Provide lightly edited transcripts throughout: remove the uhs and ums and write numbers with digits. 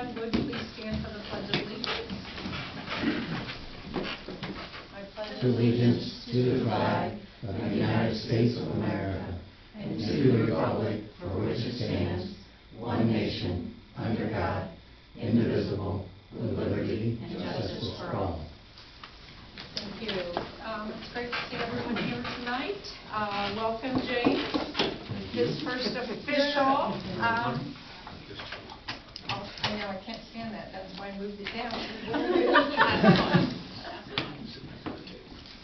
everyone would please stand for the Pledge of Allegiance. I pledge allegiance to the flag of the United States of America and to the republic for which it stands, one nation, under God, indivisible, with liberty and justice for all. Thank you. It's great to see everyone here tonight. Welcome, James. His first official. I know I can't stand that. That's why I moved it down.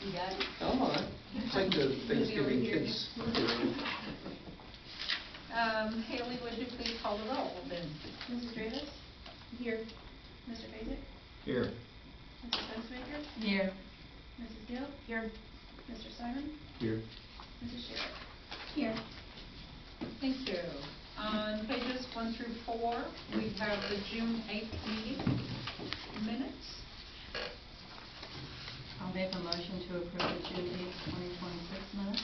You got it? I'm all right. It's like the Thanksgiving kids. Haley, would you please call the roll then? Mrs. Davis? Here. Mr. Basic? Here. Mrs. Fensmaker? Here. Mrs. Gill? Here. Mr. Simon? Here. Mrs. Sherritt? Here. Thank you. On pages 1 through 4, we have the June 8th meeting minutes. I'll make a motion to approve the June 8th, 2026 minutes.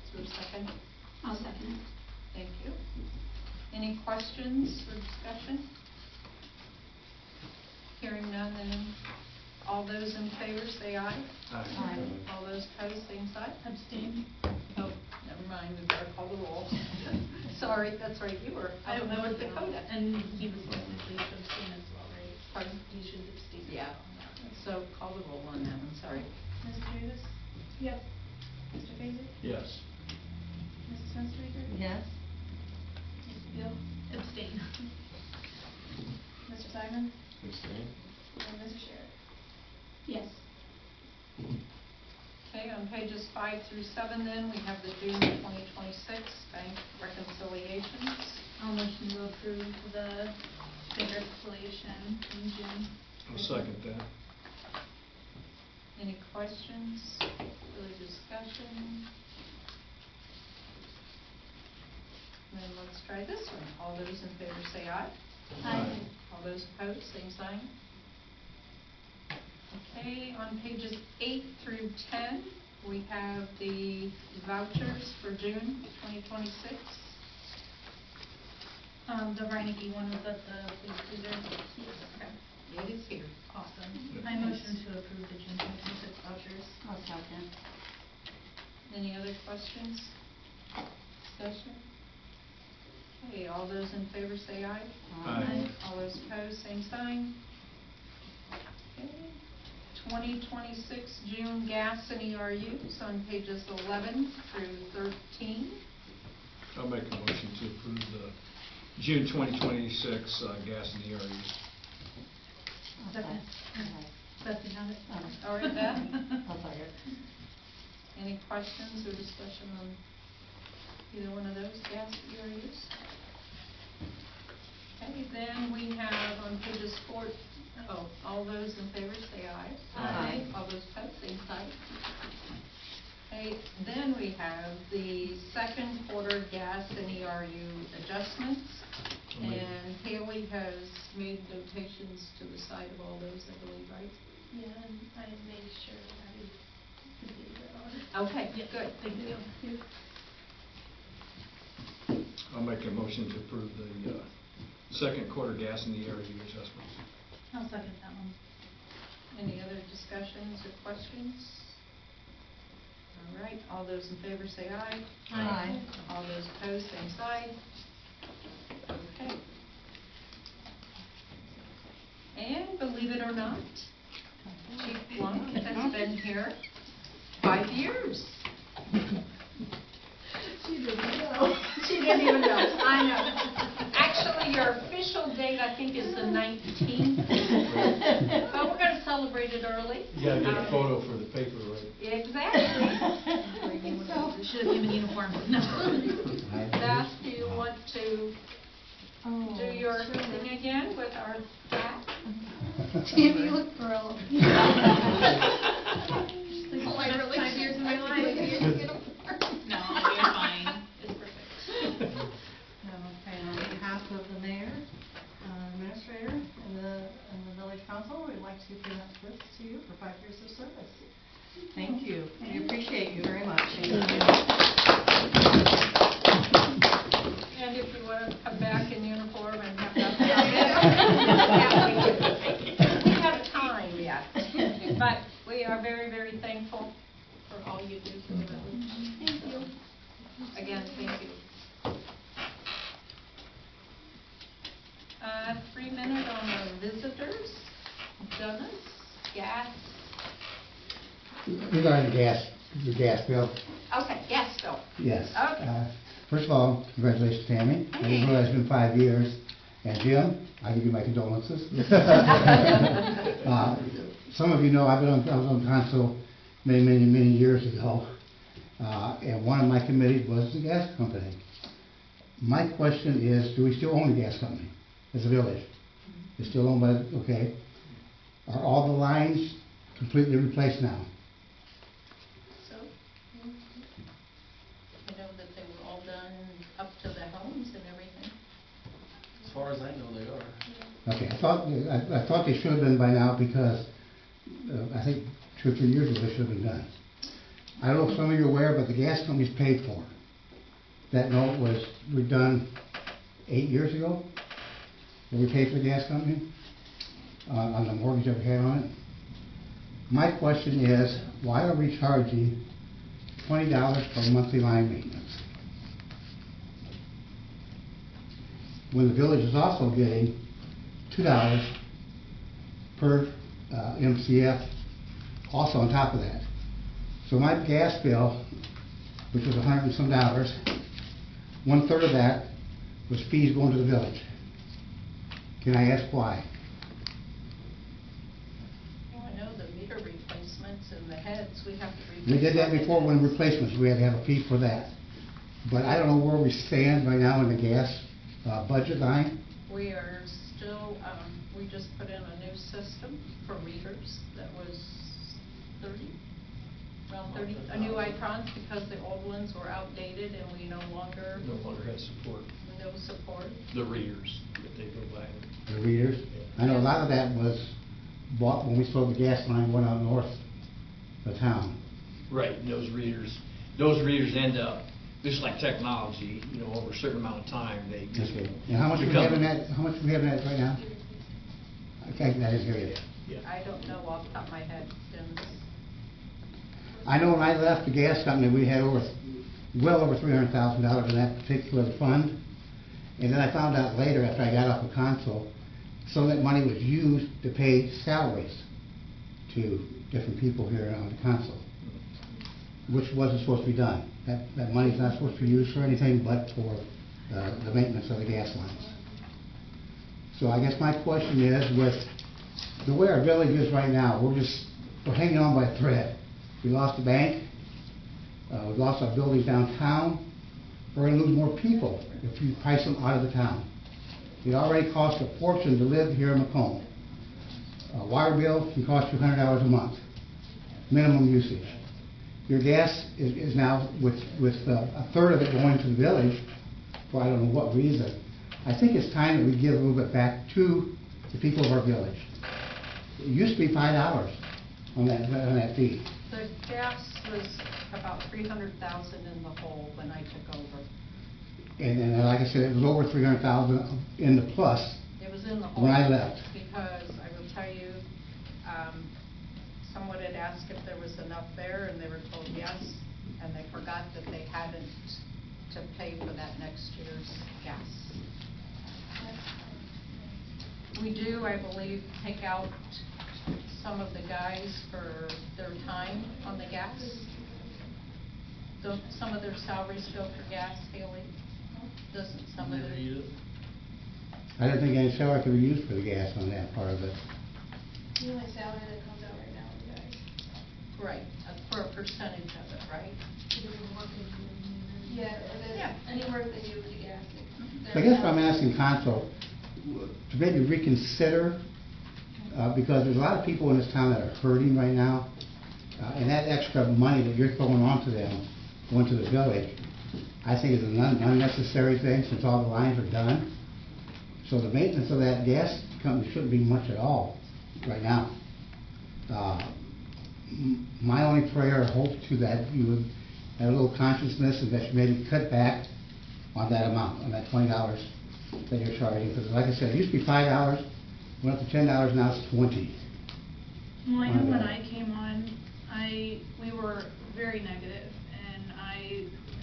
Is there a second? I'll second it. Thank you. Any questions or discussion? Hearing none, then all those in favor say aye. Aye. All those opposed, same side. Abstain. Oh, never mind, we better call the roll. Sorry, that's right, you were. I don't know what Dakota. And he was technically should abstain as well, right? Pardon? He should abstain. Yeah. So call the roll on that one, sorry. Mrs. Davis? Yes. Mr. Basic? Yes. Mrs. Fensmaker? Yes. Mrs. Gill? Abstain. Mr. Simon? Abstain. And Mrs. Sherritt? Yes. Okay, on pages 5 through 7 then, we have the June 2026 bank reconciliations. I'll motion to approve the bank reconciliation in June. I'll second that. Any questions, further discussion? Then let's try this one. All those in favor say aye. Aye. All those opposed, same sign. Okay, on pages 8 through 10, we have the vouchers for June 2026. The Reineke one was at the police cruiser. Okay, it is here. Awesome. I motion to approve the June 2026 vouchers. I'll second. Any other questions? Discussion? Okay, all those in favor say aye. Aye. All those opposed, same sign. Okay. 2026 June gas and ERUs on pages 11 through 13. I'll make a motion to approve the June 2026 gas and ERUs. I'll Second. Aye. Betsy, have it? All right, Beth? I'll second. Any questions or discussion on either one of those gas ERUs? Okay, then we have on pages 4, all those in favor say aye. Aye. All those opposed, same sign. Okay, then we have the second quarter gas and ERU adjustments. And Haley has made notations to the side of all those, I believe, right? Yeah, and I made sure that I completed it all. Okay, Yeah, good. Thank you. I'll make a motion to approve the second quarter gas and ERU adjustments. I'll second that one. Any other discussions or questions? All right, all those in favor say aye. Aye. All those opposed, same side. Okay. And believe it or not, Chief Plunk has been here 5 years. She didn't know. She didn't even know. I know. Actually, your official date, I think, is the 19th. But we're going to celebrate it early. You gotta get a photo for the paper, right? Exactly. I think so. Should have given uniform. No. Beth, do you want to do your thing again with our hat? Tim, you look thrilled. Like really 5 years of my life. No, you're fine. It's perfect. Okay, on behalf of the mayor, administrator, and the village council, we'd like to present this to you for 5 years of service. Thank you. We appreciate you very much. And if you want to to the village. Thank you. Again, thank you. 3 minute on our visitors. Dennis, gas. Regarding the gas bill, Okay, gas bill. yes. Okay. First of all, congratulations, Tammy. I didn't realize it's been 5 years. And Jim, I give you my condolences. Some of you know I was on council many years ago, and one of my committees was the gas company. My question is, do we still own the gas company as a village? It's still owned by, okay. Are all the lines completely replaced now? So, I know that they were all done up to the homes and everything. As far as I know, they are. Okay, I thought they should have been by now because I think 2 or 3 years ago they should have been done. I don't know if some of you are aware, but the gas company's paid for. That note was redone 8 years ago. We paid for the gas company on the mortgage that we had on it. My question is, why are we charging $20 for monthly line maintenance when the village is also getting $2 per MCF also on top of that? So my gas bill, which was $100 and some, 1/3 of that was fees going to the village. Can I ask why? Well, I know the meter replacements and the heads, we have to replace. We did that all the before when heads. replacements, we had to have a fee for that. But I don't know where we stand right now in the gas budget line. We are still, we just put in a new system for readers that was 30, around 30, a new Itron because the old ones were outdated and we no longer had support. no support. The readers that they go by. The readers. I know a lot of that was bought when we sold the gas line went out north of town. Right, and those readers end up, just like technology, over a certain amount of time, they just. Okay. And how much do we have in that, right now? Okay, that is very good. Yeah. I don't know off the top of my head, Dennis. I know when I left the gas company, we had well over $300,000 in that particular fund. And then I found out later, after I got off the council, some of that money was used to pay salaries to different people here on the council, which wasn't supposed to be done. That money's not supposed to be used for anything but for the maintenance of the gas lines. So I guess my question is, with the way our village is right now, we're hanging on by a thread. We lost the bank, we lost our buildings downtown. We're going to lose more people if you price them out of the town. It already costs a fortune to live here in Macomb. A water bill can cost you $100 a month, minimum usage. Your gas is now, with 1/3 of it going to the village, for I don't know what reason. I think it's time that we give a little bit back to the people of our village. It used to be $5 on that fee. The gas was about 300,000 in the hole when I took over. And like I said, it was over 300,000 in the plus It was in the hole. when I left. Because I will tell you, someone had asked if there was enough there, and they were told yes, and they forgot that they hadn't to pay for that next year's gas. We do, I believe, take out some of the guys for their time on the gas. Don't some of their salaries go for gas, Haley? Doesn't some of Never their? eat it. I don't think any salary could be used for the gas on that part of it. The only salary that comes out right now is guys. Right, for a percentage of it, right? Yeah, Yeah. any work they do with the gas. So I guess what I'm asking council to maybe reconsider, because there's a lot of people in this town that are hurting right now, and that extra money that you're throwing onto them, going to the village, I think is an unnecessary thing since all the lines are done. So the maintenance of that gas company shouldn't be much at all right now. My only prayer or hope to that you would have a little consciousness and that you maybe cut back on that amount, on that $20 that you're charging. Because like I said, it used to be $5, went up to $10, now it's $20. Well, I know when I came on, we were very negative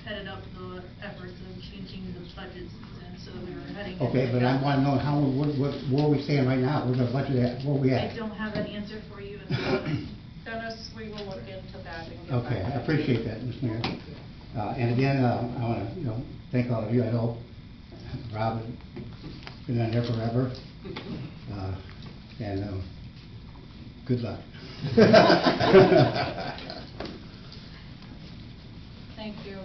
headed up the efforts of changing the budget season, so we were heading. Okay, into but I that. wanna know how, where are we staying right now? Where's our budget at? Where we I at? don't have an answer for you at the moment. Dennis, we will look into that and get Okay, back I to you. appreciate that, Mr. Mayor. And again, I wanna, thank all of you. I know Rob has been on there forever. And good luck. Thank you.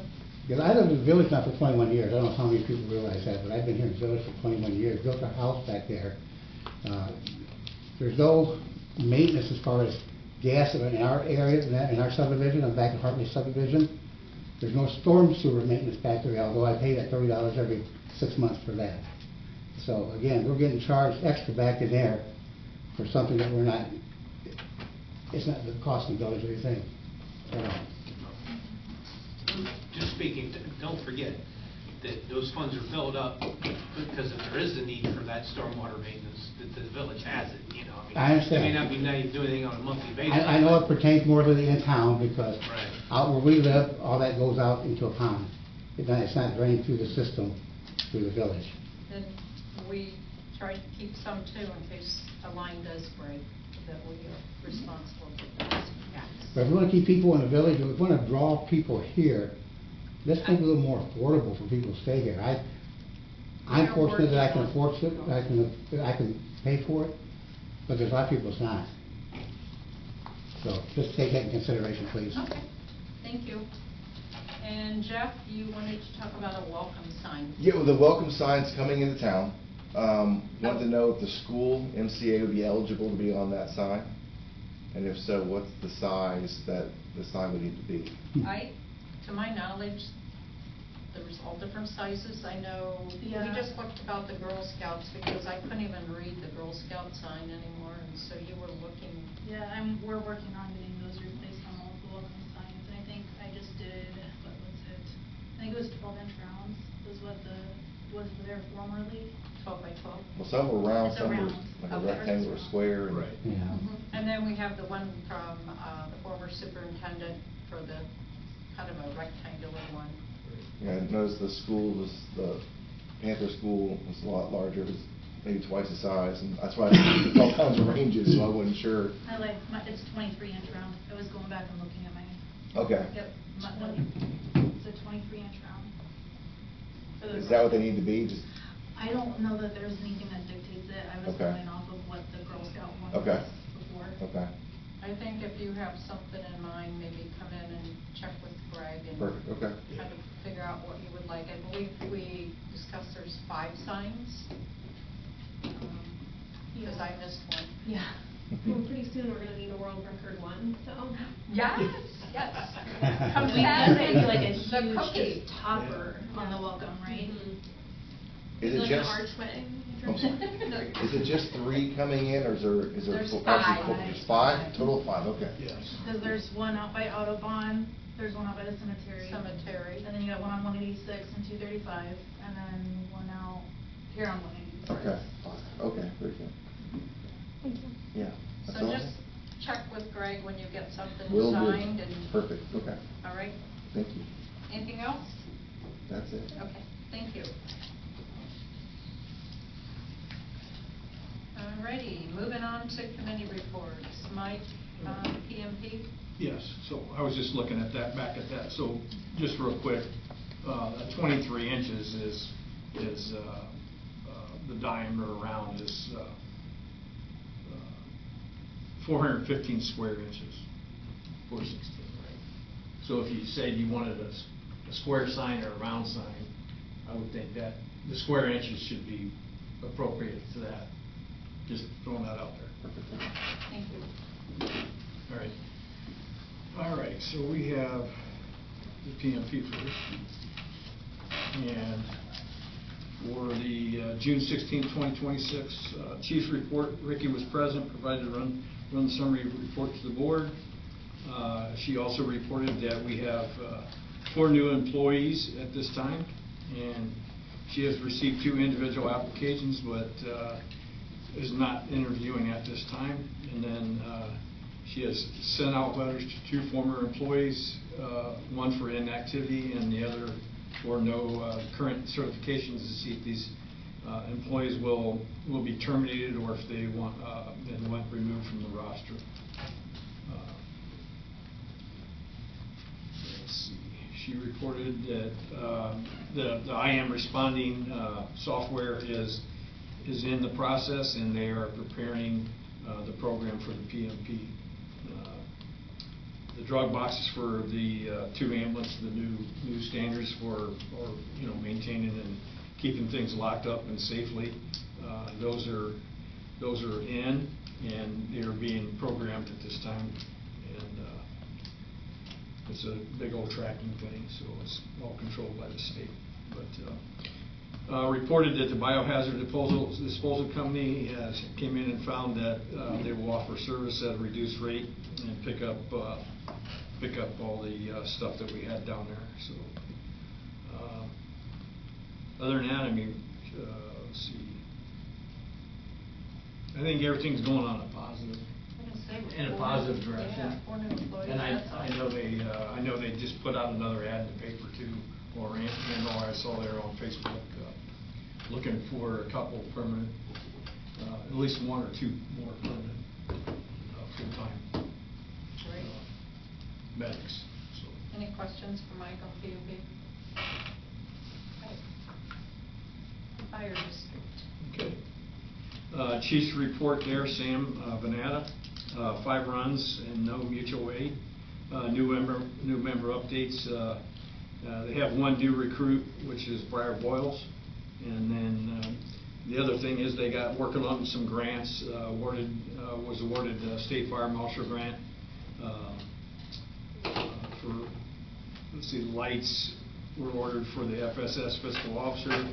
Because I lived in the village now for 21 years. I don't know how many people realize that, but I've been here in the village for 21 years. Built a house back there. There's no maintenance as far as gas in our area, in our subdivision, I'm back in Hartley subdivision. There's no storm sewer maintenance back there, although I pay that $30 every 6 months for that. So again, we're getting charged extra back in there for something that we're not, it's not the cost of the village anything at all. Just speaking, don't forget that those funds are filled up because if there is a need for that stormwater maintenance, that the village has it, you know. I understand. It may not be nice to do anything on a monthly basis. I know it pertains more to the in-town because Right. out where we live, all that goes out into a pond. It's not drained through the system, through the village. And we try to keep some too in case a line does break, that we are responsible for those gaps. But if we want to keep people in the village, if we want to draw people here, let's make it a little more affordable for people to stay here. I'm We're fortunate that I can working on afford it, I can pay for it, but there's a lot of people that's not. So just take that in consideration, please. Okay, thank you. And Jeff, you wanted to talk about a welcome sign. Yeah, well, the welcome sign's coming into town. Wanted to know if the school MCA would be eligible to be on that sign? And if so, what's the size that the sign would need to be? To my knowledge, there's all different sizes. I know, we Yeah. just looked about the Girl Scouts because I couldn't even read the Girl Scout sign anymore, and so you were looking. Yeah, we're working on getting those replaced on all of the welcome signs, and I think I just did, what was it? I think it was 12-inch rounds, was what was there formerly. 12 by 12. Well, some were round, It's a some were round. like a Okay. rectangle or square. and- Right. Yeah. And then we have the one from the former superintendent for the kind of a rectangular one. Yeah, I noticed the Panther School was a lot larger, it was maybe twice the size, and that's why it's all kinds of ranges, so I wasn't sure. It's 23-inch round. I was going back and looking at my. Okay. Yep, it's a 23-inch round. For the Is that what they need to be, just? I don't know that there's anything that dictates it. I was Okay. going off of what the Girl Scout one Okay. was before. Okay, I think if you have something in mind, maybe come in and check with Greg and perfect, okay. kind of figure out what you would like. I believe we discussed there's 5 signs. Because I missed one. Yeah. Well, pretty soon we're gonna need a world record one, so. Yes, yes. Come We back. can make like a The huge cookie. just topper on the welcome, right? Is it Like just? an archway. I'm sorry. Is it just 3 coming in, or is there? There's actually 5. There's 5? Total of 5, okay. Yes. Because there's one out by Audubon, there's one out by the cemetery. Cemetery. And then you got one on 186 and 235, and then one out here on 186. Okay, okay, very good. Yeah. that's So all. just check with Greg when you get something Will do. signed and. Perfect, okay, All right. thank you. Anything else? That's it. Okay, thank you. All righty, moving on to committee reports. Mike, PMP? Yes, so I was just looking at that, back at that, so just real quick, that 23 inches is the diameter around is 415 square inches, 416, right? So if you said you wanted a square sign or a round sign, I would think that the square inches should be appropriate to that. Just throwing that out there. Thank you. All right. All right, so we have the PMP first. And for the June 16, 2026 Chief's report, Ricky was present, provided to run the summary report to the board. She also reported that we have 4 new employees at this time, and she has received 2 individual applications, but is not interviewing at this time. And then She has sent out letters to 2 former employees, one for inactivity and the other for no current certifications, to see if these employees will be terminated or if they want removed from the roster. Let's see. She reported that the I Am Responding software is in the process, and they are preparing the program for the PMP. The drug boxes for the 2 ambulances, the new standards for maintaining and keeping things locked up and safely. Those are in, and they are being programmed at this time. And it's a big old tracking thing, so it's all controlled by the state. But reported that the biohazard disposal company came in and found that they will offer service at a reduced rate and pick up all the stuff that we had down there. So other than that, I mean, let's see. I think everything's going on a positive. In a positive direction. Yeah, 4 new employees. And that's I know they just put out another ad in the paper too, or I saw there on Facebook, looking for a couple permanent, at least 1 or 2 more permanent, full-time Great. medics. So. Any questions for Mike on PUP? Okay. Fire district. Okay. Chief's report there, Sam Venata, 5 runs and no mutual aid. New member updates. They have 1 new recruit, which is Briar Boyles, and then the other thing is they got working on some grants. Was awarded a State Fire Marshal grant for, let's see, lights were ordered for the FSS fiscal officer,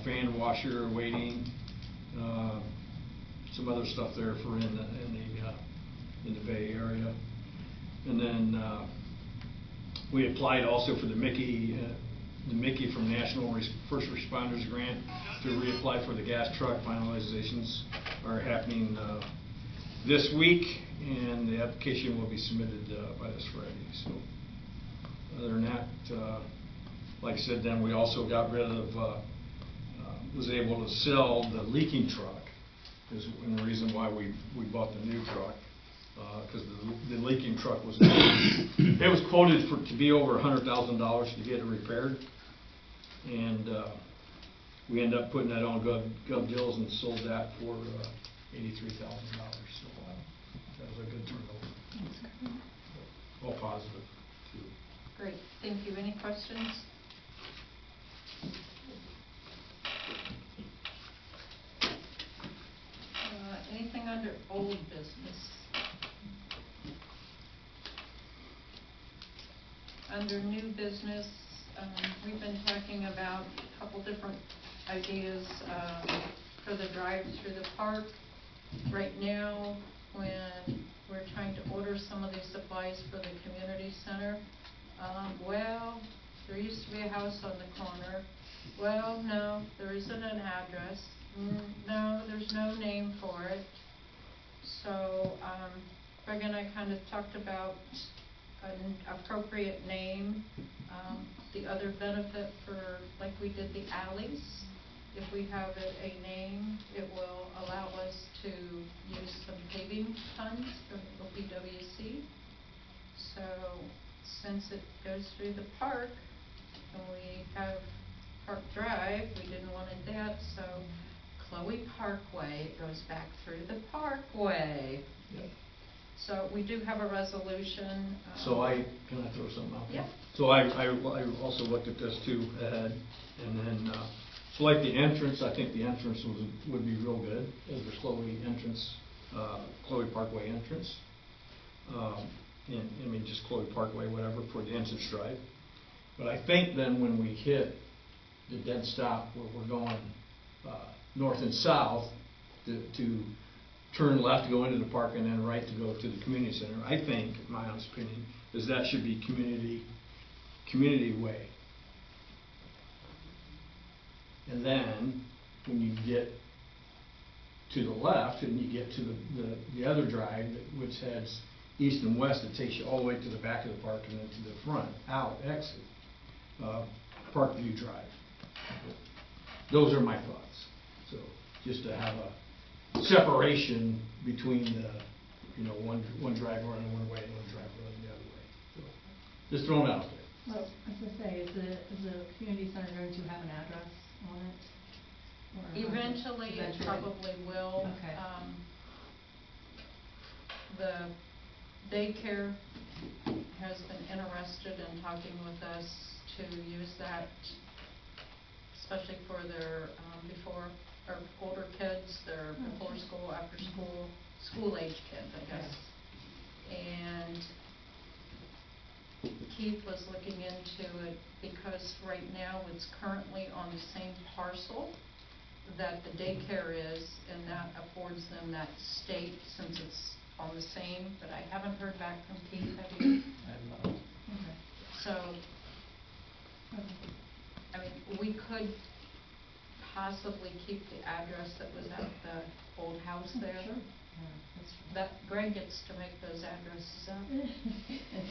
fan washer waiting, some other stuff there for in the Bay Area. And then we applied also for the Mickey from National First Responders Grant to reapply for the gas truck. Finalizations are happening this week, and the application will be submitted by this Friday. So other than that, like I said, then we also got rid of, was able to sell the leaking truck, is the reason why we bought the new truck. Because the leaking truck was, it was quoted to be over $100,000 to get it repaired, and we ended up putting that on Gov Deals and sold that for $83,000. So that was a good turnover. All positive too. Great, thank you. Any questions? Anything under old business? Under new business, we've been talking about a couple different ideas for the drive through the park. Right now, when we're trying to order some of these supplies for the community center, well, there used to be a house on the corner. Well, no, there isn't an address. No, there's no name for it. So Greg and I kind of talked about an appropriate name. The other benefit for, like we did the alleys, if we have a name, it will allow us to use some paving funds from OPWC. So since it goes through the park, and we have Park Drive, we didn't want it that, so Chloe Parkway, it goes back through the Parkway. Yep. So we do have a resolution. So can I throw something out there? Yeah. So I also looked at this too ahead, and then so like the entrance, I think the entrance would be real good as the Chloe entrance, Chloe Parkway entrance. I mean just Chloe Parkway, whatever, for the entrance drive. But I think then when we hit the dead stop where we're going north and south to turn left to go into the park and then right to go to the community center, I think, my honest opinion, is that should be community way. And then when you get to the left, and you get to the other drive, which heads east and west, it takes you all the way to the back of the park and then to the front, out, exit, Parkview Drive. Those are my thoughts. So, just to have a separation between the, one drive running one way and one drive running the other way. So, just throwing it out there. Well, I was gonna say, is the community center going to have an address on it? Or not? Eventually, it probably will. Okay. The daycare has been interested in talking with us to use that, especially for their before, or older kids, their before school, after school, school-age kids, I guess. And Keith was looking into it because right now it's currently on the same parcel that the daycare is, and that affords them that state since it's on the same, but I haven't heard back from Keith, have you? Okay. So, I mean, we could possibly keep the address that was at the old house there. Sure. Yeah, that's true. That, Greg gets to make those addresses up.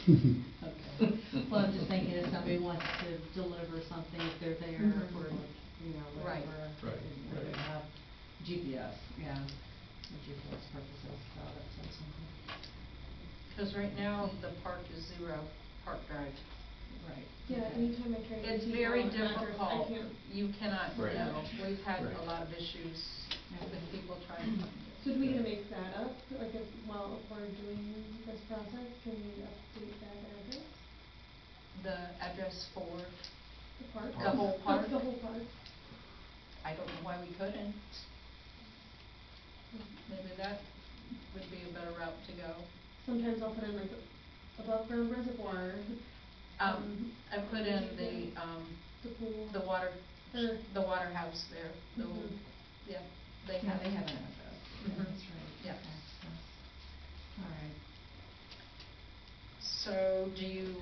Okay. Well, I'm just thinking if somebody wants to deliver something, if they're there Mhm. for, Right. whatever. Right, They right. would have GPS, yeah, for GPS purposes, so that's something. Because right now, the park is 0 Park Drive. Right. Yeah, okay. anytime I try to. It's see very an address, difficult. I can't. You cannot, Right. we've had Right. a lot of issues with people trying to. So do we need to make that up, like if, if we're doing this process, can we update that address? The address for, The park? The whole park? The whole park. I don't know why we couldn't. Maybe that would be a better route to go. Sometimes I'll put in like above ground reservoir. I put in the pool. the water, Or- the water house there, the, Mhm. yeah, they Yeah, have. they have an address. Yeah, Mhm. that's right. Yeah. Okay, so, all right. So do you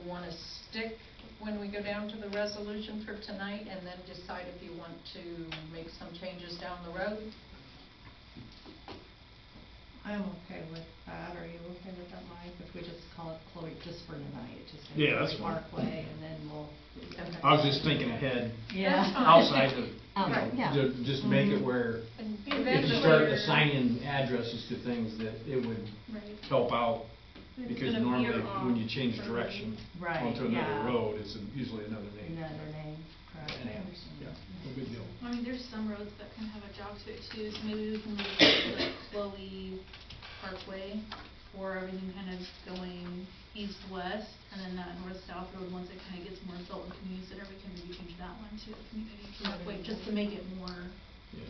want to stick when we go down to the resolution for tonight and then decide if you want to make some changes down the road? I'm okay with that. Are you okay with that, Mike? If we just call it Chloe just for tonight, just say Yeah, that's Chloe fine. Parkway, and then we'll. Okay. I was just thinking ahead, Yeah. That's fine. outside of, Right, yeah. just make it where And if you eventually start you're- assigning addresses to things, that it would Right. help out. It's Because gonna normally, veer off when you change from- direction Right, onto yeah. another road, it's usually another name. Another name, correct. I understand. Yeah, no big deal. I mean, there's some roads that kind of have a jog to it too, so maybe we can move it to like Chloe Parkway, or everything kind of going east-west, and then that north-south road, once it kind of gets more built in community center, we can maybe change that one to Community Parkway, just to make it more. Yeah,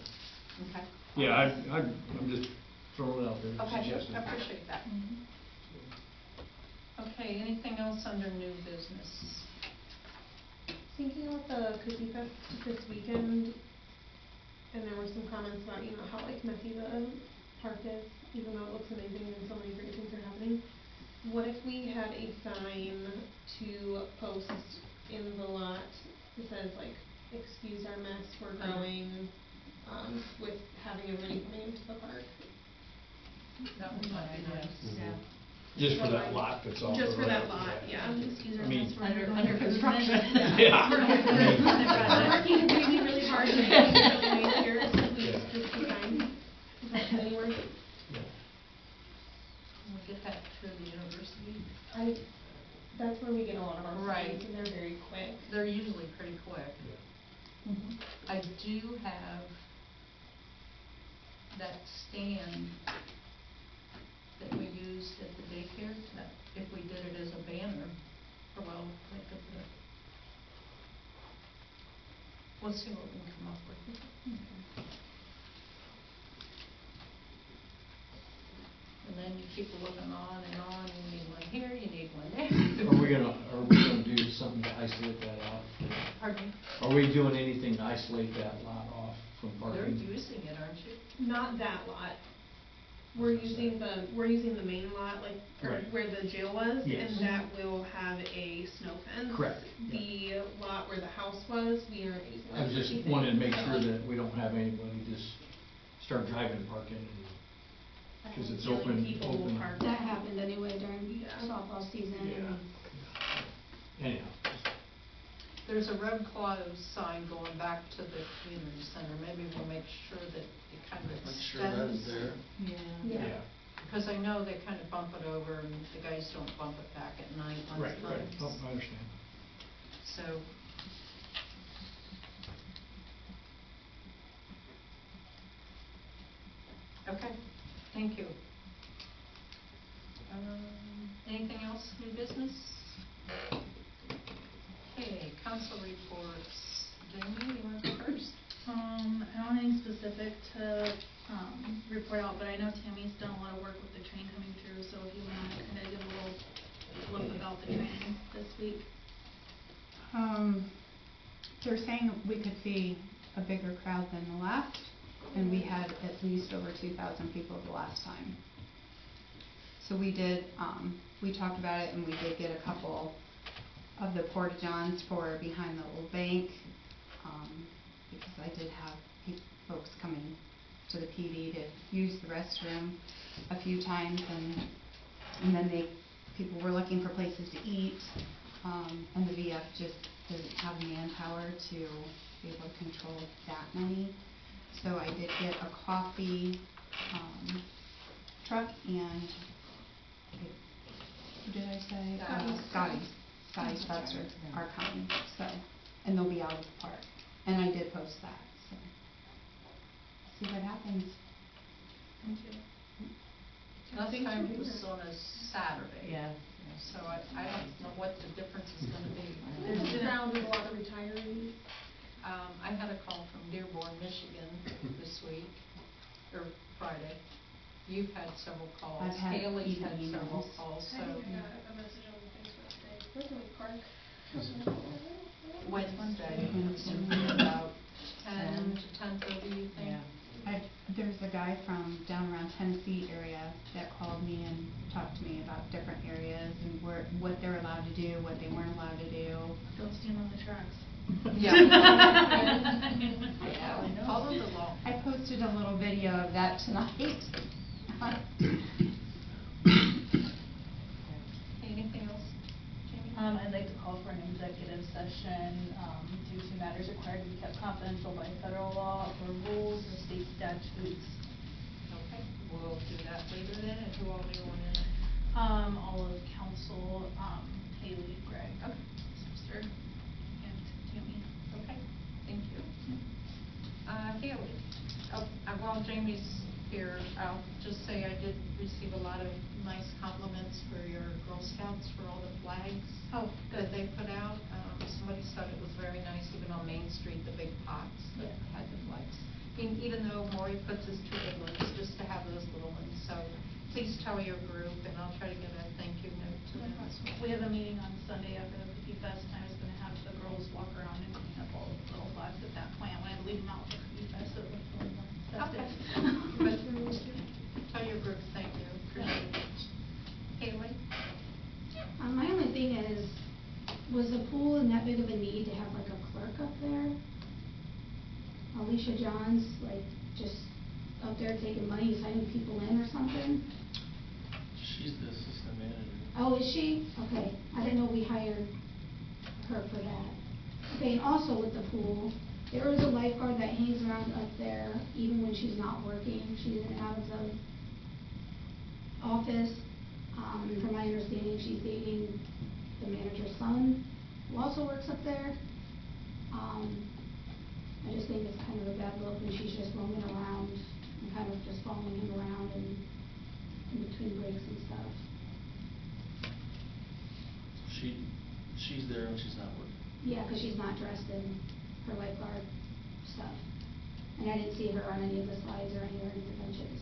Okay. yeah, I'm just throwing it out there, Okay, suggesting. I appreciate that. Okay, anything else under new business? Thinking about the Cookie Fest this weekend, and there were some comments about, how like messy the park is, even though it looks amazing and so many great things are happening. What if we had a sign to post in the lot that says like, excuse our mess, we're growing, with having everybody coming into the park? That would might be nice. Yeah. Just for that lot that's on the road. Just for that lot, yeah. Excuse I our mean- mess, we're Under going through construction. movement. Yeah. We're going through movement I'm project. working really, really hard to make it really nice here, so please Yeah. just be kind. Is that anywhere? Yeah. We'll get that to the university. That's where we get a lot of our Right. signs, and they're very quick. They're usually pretty quick. Mhm. I do have that stand that we used at the daycare, that if we did it as a banner, think of the, we'll see what we can come up with. Okay. And then you keep looking on, you need one here, you need one there. Are we gonna do something to isolate that off? Pardon me? Are we doing anything to isolate that lot off from You're parking? using it, aren't you? Not that lot. We're using the main lot, like, Right. where the jail was, Yes. and that will have a snow fence. Correct, The lot where the house was, we aren't using. I was just wanting to make sure that we don't have anybody just start driving and parking, and, cause it's Feeling open, people will open. park. That happened anyway during Yeah. softball season. Yeah. Anyhow, There's a road closed sign going back to the community center, maybe we'll make sure that it kind of Make extends. sure that is there. Yeah. yeah, Because I know they kind of bump it over and the guys don't bump it back at night lots right, of right, times. oh, I understand. So. Okay, thank you. Anything else, new business? Okay, council reports. Jamie, you want to go first? I don't have anything specific to, report out, but I know Tammy's done a lot of work with the train coming through, so if you wanna kinda give a little look about the train this week. They're saying we could see a bigger crowd than the last, and we had at least over 2,000 people the last time. So we did, we talked about it, and we did get a couple of the porta-johns for behind the old bank, because I did have folks coming to the PD to use the restroom a few times, and then people were looking for places to eat, and the VF just doesn't have manpower to be able to control that many. So I did get a coffee, truck, and, who did I say? Scotty's Butts are coming, so, and they'll be out of the park, and I did post that, so. See what happens. Thank you. Last Thanks time for it was doing that. on a Saturday. Yeah. So I don't know what the difference is gonna be. It's around with a lot of retirees. I had a call from Dearborn, Michigan this week, or Friday. You've had several calls. I've had Haley's had even several emails. calls, I so think I got a message on Facebook today. Where's the park? Wednesday, about 10 to 10:30, you think? There's a guy from down around Tennessee area that called me and talked to me about different areas and what they're allowed to do, what they weren't allowed to do. Don't stand on the tracks. Yeah. Yeah, follow the law. I posted a little video of that tonight. Anything else, Jamie? I'd like to call for an executive session, due to matters required to be kept confidential by federal law or rules or state statutes. Okay, we'll do that later then, and who all do you want in? All of council, Haley, Greg, Okay. sister, and Tammy. Okay, thank you. Haley, while Jamie's here, I'll just say I did receive a lot of nice compliments for your Girl Scouts for all the flags. Oh, That they put out. Somebody said it was very nice, even on Main Street, the big pots that had the flags. Even though Maury puts his two big ones, just to have those little ones. So please tell your group, and I'll try to get a thank you note to them as well. We have a meeting on Sunday after the Cookie Fest, and I was gonna have the girls walk around and clean up all the little flags at that plant when I leave them out for Cookie Fest, so it looks a little more festive. But tell your group thank you, appreciate it. Haley? My only thing is, was the pool in that big of a need to have like a clerk up there? Alicia Johns, like, just up there taking money, signing people in or something? She's the assistant manager. Oh, is she? Okay, I didn't know we hired her for that. Okay, and also with the pool, there is a lifeguard that hangs around up there even when she's not working. She's in and out of the office. And from my understanding, she's dating the manager's son, who also works up there. I just think it's kind of a bad look when she's just roaming around and kind of just following him around and in between breaks and stuff. She's there when she's not working. Yeah, 'cause she's not dressed in her lifeguard stuff. And I didn't see her on any of the slides or anywhere in the benches.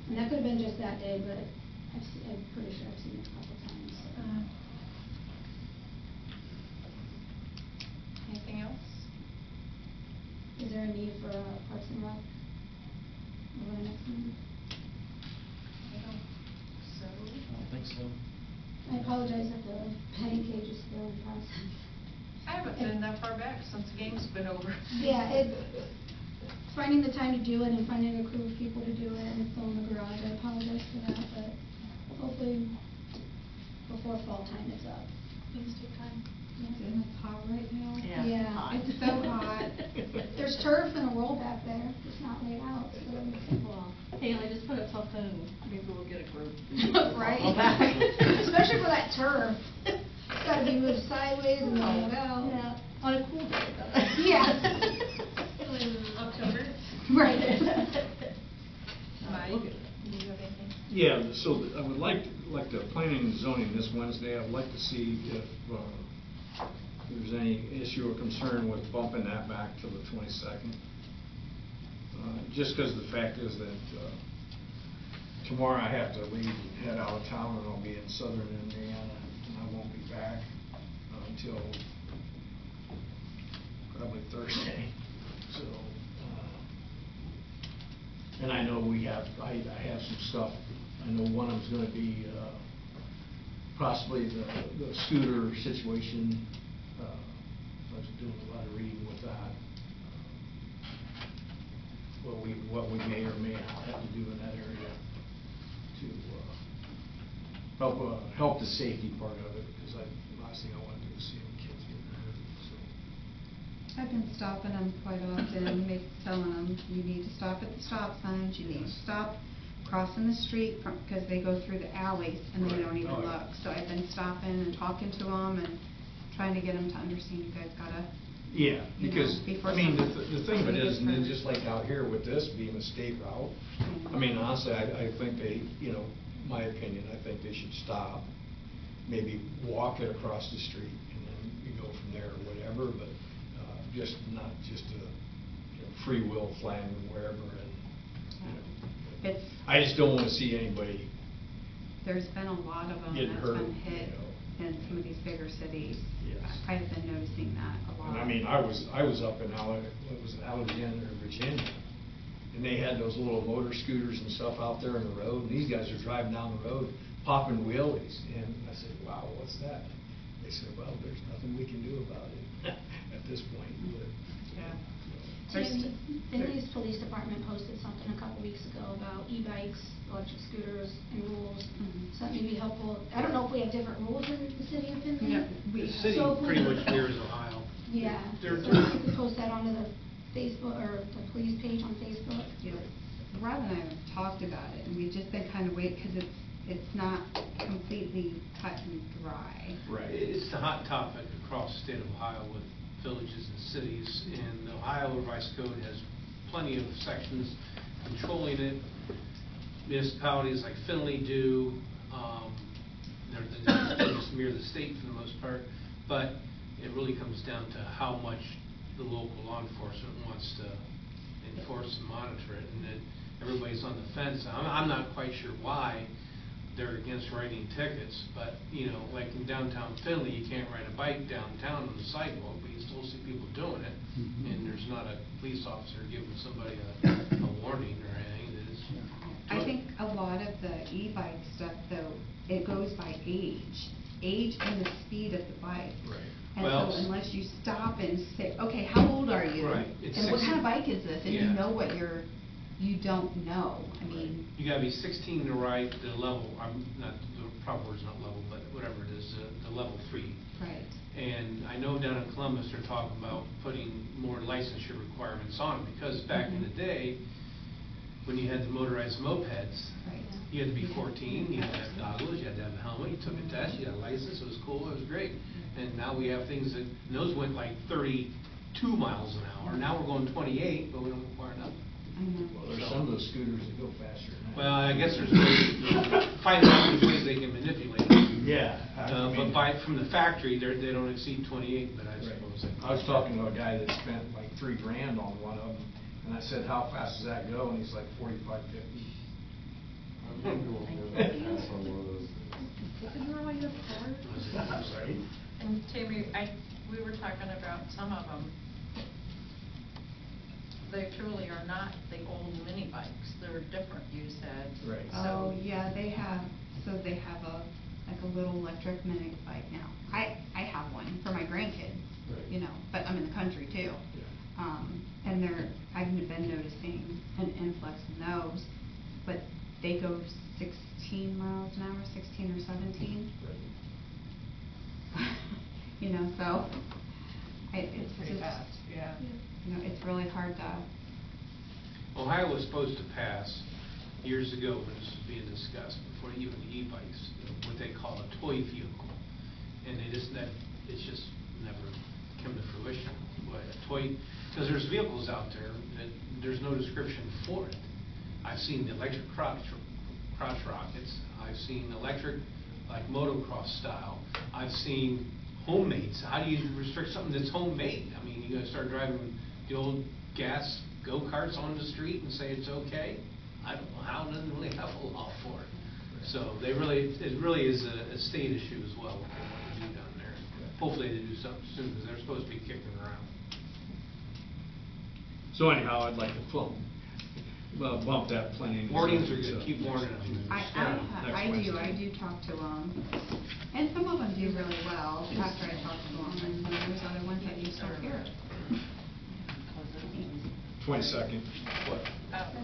And that could've been just that day, but I'm pretty sure I've seen it a couple times. Anything else? Is there a need for a Parks and Rec over the next meeting? I don't, so. I don't think so. I apologize if the petting cage is still in process. I haven't been that far back since the game's been over. Yeah, finding the time to do it and finding a crew of people to do it, and it's still in the garage. I apologize for that, but hopefully before fall time it's up. Things take time. And it's hot right now. Yeah. It's so hot. There's turf and a roll back there, it's not laid out, so. Well, hey, I just put up something, and maybe we'll get a group. Right? Especially for that turf. It's gotta be moved sideways and rolled out. Yeah, on a cool day though. Yeah. In October. Right. Mike, do you have anything? Yeah, so I would like the planning and zoning this Wednesday, I'd like to see if there's any issue or concern with bumping that back to the 22nd. Just because the fact is that tomorrow I have to leave and head out of town, and I'll be in southern Indiana, and I won't be back until probably Thursday. So, and I know I have some stuff. I know one of them's going to be possibly the scooter situation. I was doing a lot of reading with that. What we may or may not have to do in that area to help the safety part of it, because last thing I want to do is see any kids getting hurt. So. I've been stopping them quite often, telling them, you need to stop at the stop signs, you need to stop crossing the street because they go through the alleys and they Right. don't even Oh, yeah. look. So I've been stopping and talking to them and trying to get them to understand you guys gotta. Yeah, You know, because, before I mean, something- the thing of it is, and then something gets just like out here with this being a state route, I mean, honestly, I think they, my opinion, I think they should stop, maybe walk it across the street, and then you go from there or whatever, but just not just a free will flying wherever, and, It's, I just don't want to see anybody there's been a lot of them getting that's hurt, been hit in some of these bigger cities. Yes. I've been noticing that a lot. And I mean, I was up in Alexander, Virginia, and they had those little motor scooters and stuff out there on the road, and these guys are driving down the road, popping wheelies, and I said, wow, what's that? They said, well, there's nothing we can do about it at this point, but. Yeah. Tammy, Findlay's Police Department posted something a couple weeks ago about e-bikes, electric scooters, and rules. Mhm. So that may be helpful. I don't know if we have different rules in the city of Findlay. Yeah, we The have- city So if we- pretty much mirrors Ohio. Yeah, so They're- if you could post that onto the Facebook, or the police page on Facebook. Yeah. Rob and I have talked about it, and we've just been kind of waiting, because it's not completely cut and dry. Right. It's the hot topic across the state of Ohio with villages and cities, and the Ohio Revised Code has plenty of sections controlling it. Municipalities like Findlay do, they just mirror the state for the most part, but it really comes down to how much the local law enforcement wants to enforce and monitor it, and then everybody's on the fence. I'm not quite sure why they're against writing tickets, but, like in downtown Findlay, you can't ride a bike downtown on the sidewalk, but you still see people doing it, and there's not a police officer giving somebody a warning or anything. I think a lot of the e-bike stuff, though, it goes by age and the speed of the bike. Right. And Well, so unless you stop and say, okay, how old are you? Right, it's And what 16. kind of bike is this? And you Yeah. know what you don't know. I mean, You gotta be 16 to ride the level, the proper word's not level, but whatever it is, the level 3. right. And I know down in Columbus, they're talking about putting more licensure requirements on it, because back in the day, when you had the motorized mopeds, Right. you had to be 14, you had to have goggles, you had to have a helmet, you took a test, you got a license, it was cool, it was great. And now we have things that, and those went like 32 miles an hour, now we're going 28, but we don't require nothing. I know. Well, there's some of those scooters that go faster than that. Well, I guess there's ways, finding out which ways they can manipulate it. Yeah. But from the factory, they don't exceed 28, but I Right. suppose. I was talking to a guy that spent like $3,000 on one of them, and I said, how fast does that go? And he's like 45, 50. Right? And Tammy, we were talking about some of them. They truly are not the old mini bikes. They're different, you said. Right. Oh, yeah, they have like a little electric mini bike now. I have one for my grandkids, Right. but I'm in the country too. Yeah. And I've been noticing an influx in those, but they go 16 miles an hour, 16 or 17. You know, so it's Pretty just, fast, yeah. you know, it's really hard to. Ohio was supposed to pass years ago when this was being discussed, before even the e-bikes, what they call a toy vehicle. And it's just never come to fruition. What a toy, because there's vehicles out there that there's no description for it. I've seen the electric crotch rockets. I've seen electric, like motocross style. I've seen homemades. How do you restrict something that's homemade? I mean, you gotta start driving the old gas go-karts on the street and say it's okay? I don't know how, it doesn't really have a law for it. So it really is a state issue as well, what they want to do down there. Hopefully they do something soon, because they're supposed to be kicking around. So anyhow, I'd like to bump that planning. Warnings are good, keep warning them. I do talk to them, and some of them do really well after I talk to them, and then there's other ones that you start here. 22nd. What?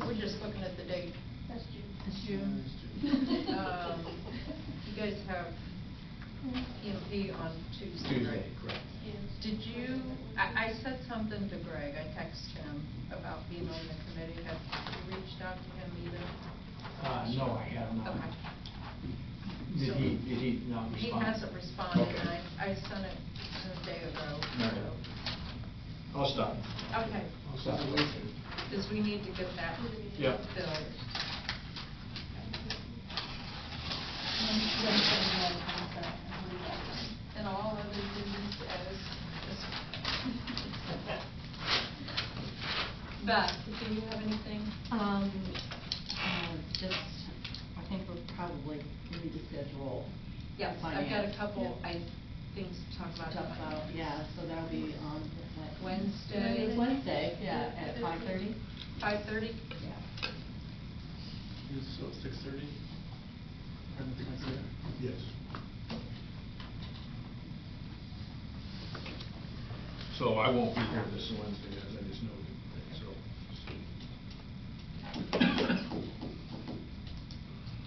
We're just looking at the date. That's June. It's June. You guys have PMP on Tuesday, Tuesday, right? correct. Did you, I said something to Greg, I texted him about being on the committee. Have you reached out to him either? No, I have not. Okay. Did he not respond? He hasn't responded, Okay. and I sent it a day ago. All right. I'll stop. Okay, I'll stop. because we need to get that Yep. filled. And all other duties as Beth, do you have anything? Just, I think we'll probably need to schedule. Yes, I've got a finance. couple, Yeah. things to talk about. Talk about, yeah, so that'll be on, what? Wednesday. It's Wednesday, yeah, at 5:30? 5:30? Yeah. So 6:30? Yes. So I won't be here this Wednesday, as I just noted,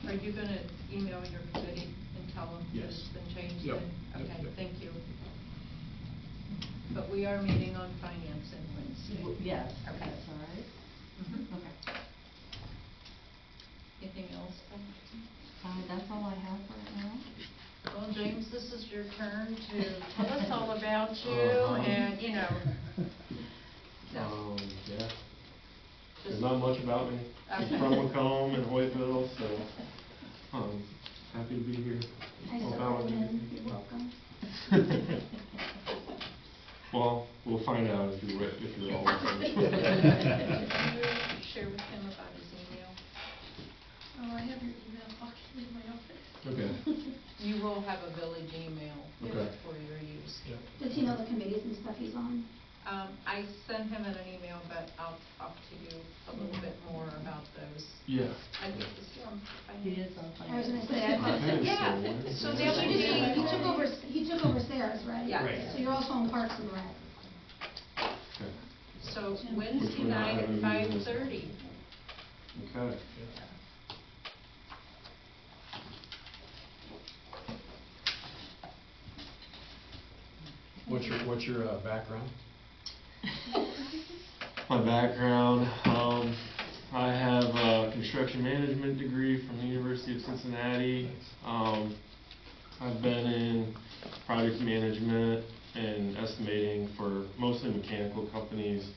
Are you gonna email your committee and tell them that Yes. it's been changed? Yep. then? Yep, Okay, yep. thank you. But we are meeting on finance on Wednesday. Yes, Okay. that's all right. Mhm. Okay. Anything else? That's all I have right now. Well, James, this is your turn to tell us all about you and, you know. So, Yeah, just- there's not much about me. I'm Okay. from Macomb and Hoytville, so, happy to be here. I Help said, out with anything. you're welcome. Well, we'll find out if you're all welcome. Did you share with him about his email? Oh, I have your email pocket in my office. Okay. You will have a village email Okay. for your use. Does he know the committees and stuff he's on? I sent him an email, but I'll talk to you a little bit more about those. Yeah. I think he's on He finance. is on I was finance. gonna say, I thought, Okay, yeah. so So the other he just, day- he took over Sarah's, right? Yeah. Right. So you're also on Parks and Rec. Okay. So Which Wednesday we're not night at having a meeting this 5:30. Okay. What's your background? My background, I have a construction management degree from the University of Cincinnati. I've been in project management and estimating for mostly mechanical companies.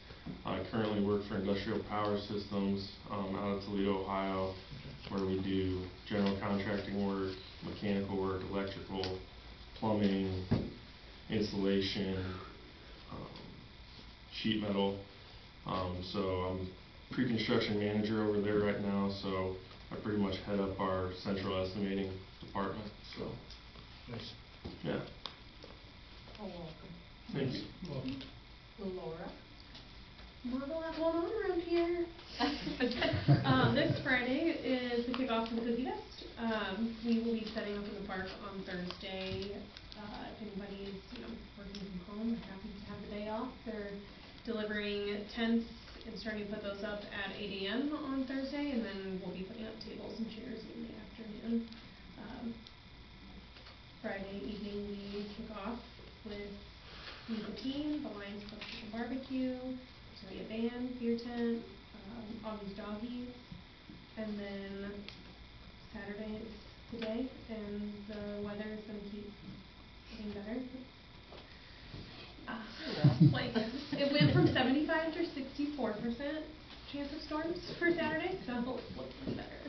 I currently work for Industrial Power Systems, out of Toledo, Ohio, where we do general contracting work, mechanical work, electrical, plumbing, insulation, sheet metal. So I'm pre-construction manager over there right now, so I pretty much head up our central estimating department, so, Nice. yeah, Oh, welcome. thank you. Laura? Not a lot going on around here. This Friday is the kickoff for the Cookie Fest. We will be setting up in the park on Thursday. If anybody's, working from home, happy to have the day off. They're delivering tents and starting to put those up at 8 a.m. on Thursday, and then we'll be putting up tables and chairs in the afternoon. Friday evening, we kick off with Meet the Team, the Lions Club Chicken Barbecue, there's gonna be a band, beer tent, Augie's Doggies, and then Saturday is today, and the weather is gonna keep getting better. Like, it went from 75 to 64% chance of storms for Saturday, so it's looking better.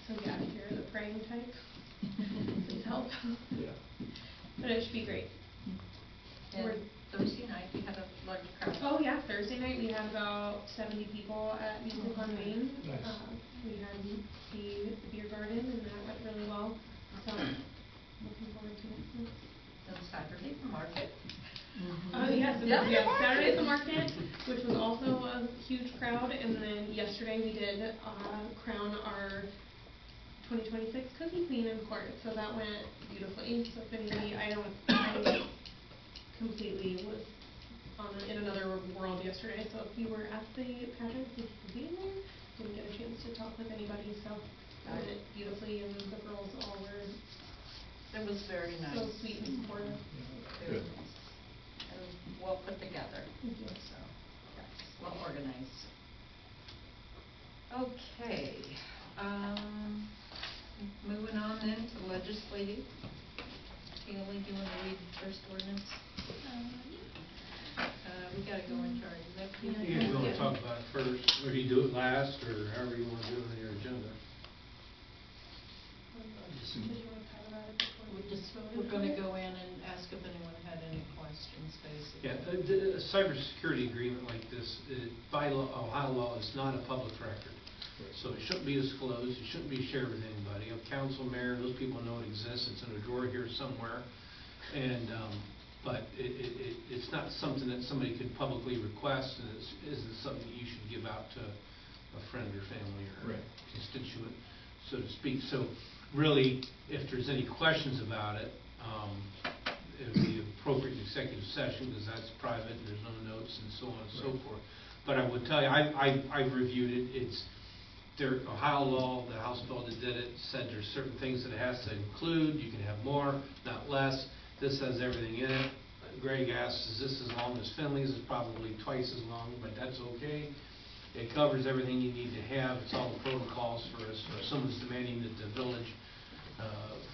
So yeah, if you're the praying type, please help. Yeah. But it should be great. And Thursday night, we had a large crowd. Oh yeah, Thursday night we had about 70 people at Music on Main. Nice. We had the beer garden, and that went really well. So looking forward to it. And Saturday, the market. Oh yes, Yeah, the market. Saturday at the market, which was also a huge crowd, and then yesterday we did crown our 2026 Cookie Queen in court, so that went beautifully. So if anybody, I completely was in another world yesterday, so if you were at the pageant, thank you for being there. Didn't get a chance to talk with anybody, so I did it beautifully, and the girls all were It was very nice. so sweet and supportive. Very nice. And well put together. Thank you. So, yes, well organized. Okay, moving on then to legislative. Haley, do you want to read the first ordinance? We gotta go into our executive. You want to talk about it first, or you do it last, or however you want to do it on your agenda. Did you want to talk about it before we just voted? We're gonna go in and ask if anyone had any questions, basically. Yeah, a cybersecurity agreement like this, by law, Ohio law, is not a public record. So it shouldn't be disclosed, it shouldn't be shared with anybody. A council, mayor, those people know it exists, it's in a drawer here somewhere. And, but it's not something that somebody could publicly request, and it isn't something that you should give out to a friend or family or constituent, so to speak. So really, if there's any questions about it, it would be appropriate executive session, because that's private and there's no notes and so on and so forth. But I would tell you, I've reviewed it. It's their Ohio law, the House bill that did it said there's certain things that it has to include. You can have more, not less. This has everything in it. Greg asks, is this as long as Finley's? It's probably twice as long, but that's okay. It covers everything you need to have. It's all the protocols for us. If someone's demanding that the village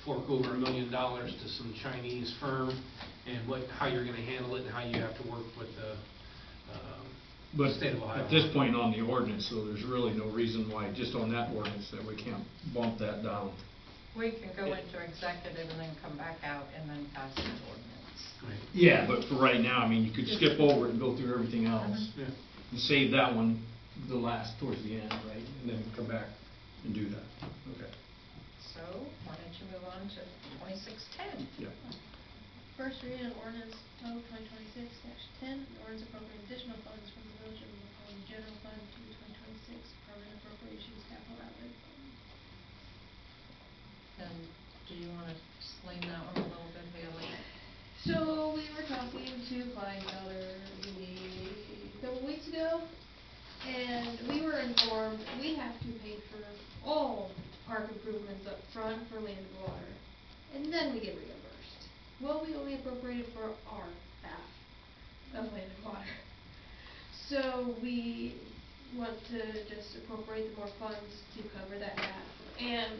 fork over $1 million to some Chinese firm, and how you're going to handle it, and how you have to work with the state of Ohio. At this point on the ordinance, so there's really no reason why, just on that ordinance, that we can't bump that down. We can go into executive and then come back out and then pass the ordinance. Right. Yeah, but for right now, I mean, you could skip over it and go through everything else. Yeah. And save that one, the last, towards the end, right? And then come back and do that. Okay. So, why don't you move on to 2610? Yeah. First reading of ordinance 2026-10, an ordinance appropriating additional funds from the village of Macomb general fund to 2026 permanent appropriations capital outlay fund. And do you want to explain that one a little bit, Haley? So we were talking to Clyde Feller a couple weeks ago, and we were informed we have to pay for all park improvements up front for land and water, and then we get reimbursed. Well, we only appropriated for our half of land and water. So we want to just appropriate the more funds to cover that half, and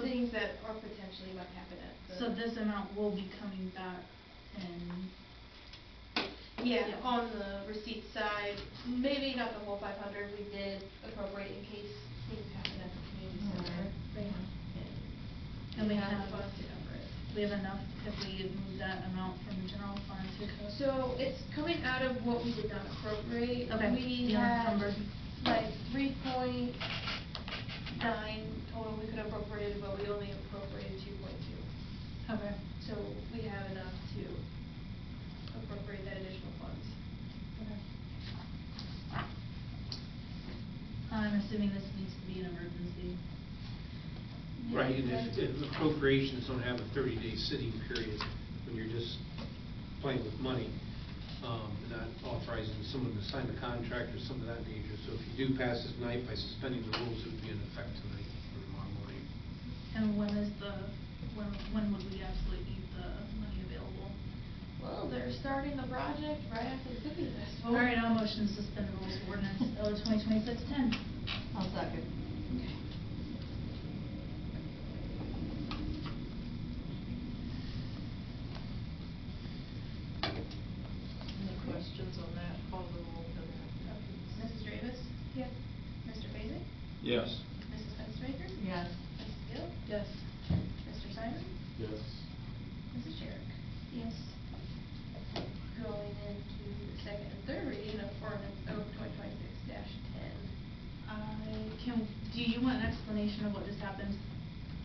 things that are potentially might happen at the. So this amount will be coming back and. Yeah, on the receipt side, maybe not the whole 500, we did appropriate in case things happen at the community center. And we have have, the funds to cover it. we have enough if we move that amount from the general fund to cover. So it's coming out of what we did not appropriate. Okay, We the had unencumbered. like 3.9 total we could have appropriated, but we only appropriated 2.2. Okay. So we have enough to appropriate that additional funds. Okay. I'm assuming this needs to be an emergency. Right, and if appropriations don't have a 30-day sitting period, when you're just playing with money, someone to sign the contract or something of that nature. So if you do pass it tonight by suspending the rules, it would be in effect tonight or tomorrow morning. And when would we absolutely need the money available? Well, they're starting the project right after the cookie festival. All right, I'll motion to suspend the rules for ordinance L 2026-10. I'll second. Any questions on that? Call the roll, Heather. Mrs. Davis? Yes. Mr. Basic? Yes. Mrs. Fenstermaker? Yes. Mrs. Gill? Yes. Mr. Simon? Yes. Mrs. Sherrick? Yes. Going into the second and third reading of ordinance O 2026-10. Do you want an explanation of what just happened,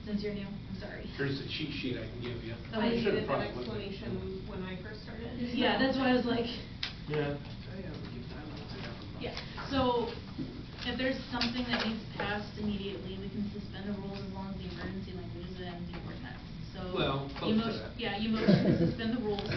since you're new? I'm sorry. Here's the cheat sheet I can give you. Oh, I you should've needed an probably looked at it. explanation when I first started. Yeah, that's why I was like, Yeah. yeah. So, if there's something that needs passed immediately, we can suspend the rules as long as the emergency language is in the ordinance. So. Well, you close to motion- that. Yeah, you motion to suspend the rules,